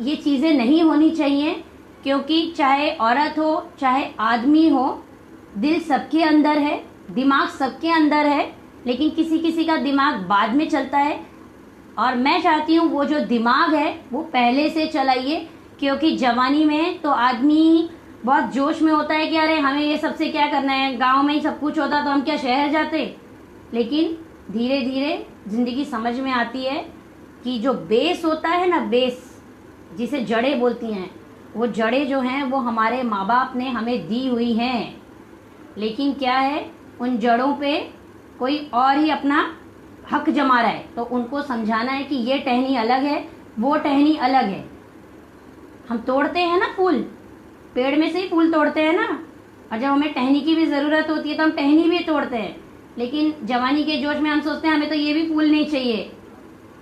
ये चीज़ें नहीं होनी चाहिए, क्योंकि चाहे औरत हो चाहे आदमी हो, दिल सबके अंदर है, दिमाग सबके अंदर है, लेकिन किसी किसी का दिमाग बाद में चलता है। और मैं चाहती हूँ वो जो दिमाग है वो पहले से चलाइए, क्योंकि जवानी में तो आदमी बहुत जोश में होता है कि अरे हमें ये सबसे क्या करना है, गांव में ही सब कुछ होता तो हम क्या शहर जाते। लेकिन धीरे धीरे जिंदगी समझ में आती है कि जो बेस होता है ना, बेस जिसे जड़ें बोलती हैं, वो जड़ें जो हैं वो हमारे माँ बाप ने हमें दी हुई हैं। लेकिन क्या है, उन जड़ों पे कोई और ही अपना हक जमा रहा है, तो उनको समझाना है कि ये टहनी अलग है, वो टहनी अलग है। हम तोड़ते हैं ना फूल, पेड़ में से ही फूल तोड़ते हैं ना, और जब हमें टहनी की भी ज़रूरत होती है तो हम टहनी भी तोड़ते हैं। लेकिन जवानी के जोश में हम सोचते हैं हमें तो ये भी फूल नहीं चाहिए।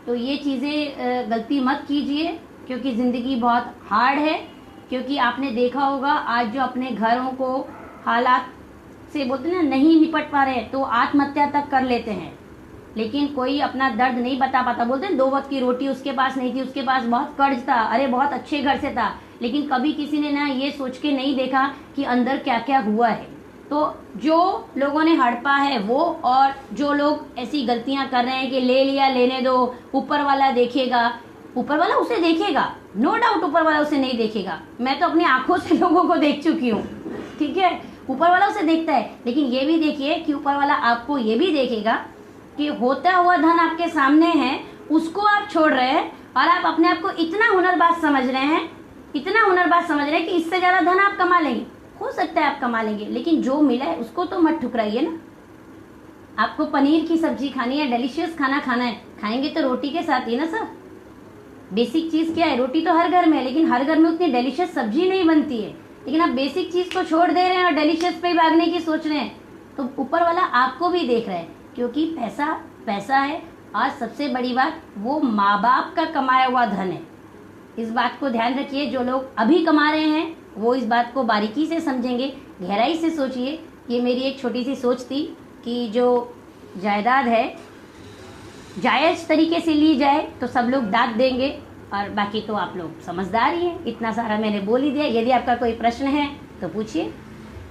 तो ये चीज़ें गलती मत कीजिए, क्योंकि ज़िंदगी बहुत हार्ड है। क्योंकि आपने देखा होगा आज जो अपने घरों को हालात से बोलते हैं ना नहीं निपट पा रहे, तो आत्महत्या तक कर लेते हैं। लेकिन कोई अपना दर्द नहीं बता पाता। बोलते हैं 2 वक्त की रोटी उसके पास नहीं थी, उसके पास बहुत कर्ज था, अरे बहुत अच्छे घर से था, लेकिन कभी किसी ने ना ये सोच के नहीं देखा कि अंदर क्या क्या हुआ है। तो जो लोगों ने हड़पा है वो, और जो लोग ऐसी गलतियां कर रहे हैं कि ले लिया लेने दो, ऊपर वाला देखेगा, ऊपर वाला उसे देखेगा, नो डाउट ऊपर वाला उसे नहीं देखेगा। मैं तो अपनी आंखों से लोगों को देख चुकी हूँ, ठीक है। ऊपर वाला उसे देखता है, लेकिन ये भी देखिए कि ऊपर वाला आपको ये भी देखेगा कि होता हुआ धन आपके सामने है, उसको आप छोड़ रहे हैं और आप अपने आप को इतना हुनरबाज समझ रहे हैं, इतना हुनरबाज समझ रहे हैं कि इससे ज्यादा धन आप कमा लेंगे। हो सकता है आप कमा लेंगे, लेकिन जो मिला है उसको तो मत ठुकराइए ना। आपको पनीर की सब्जी खानी है, डिलीशियस खाना खाना है, खाएंगे तो रोटी के साथ ही ना सर। बेसिक चीज क्या है, रोटी तो हर घर में है, लेकिन हर घर में उतनी डिलीशियस सब्जी नहीं बनती है। लेकिन आप बेसिक चीज को छोड़ दे रहे हैं और डिलीशियस पे ही भागने की सोच रहे हैं, तो ऊपर वाला आपको भी देख रहा है, क्योंकि पैसा पैसा है। और सबसे बड़ी बात, वो माँ बाप का कमाया हुआ धन है। इस बात को ध्यान रखिए। जो लोग अभी कमा रहे हैं वो इस बात को बारीकी से समझेंगे, गहराई से सोचिए। ये मेरी एक छोटी सी सोच थी कि जो जायदाद है जायज़ तरीके से ली जाए तो सब लोग दाद देंगे, और बाकी तो आप लोग समझदार ही हैं। इतना सारा मैंने बोल ही दिया। यदि आपका कोई प्रश्न है तो पूछिए।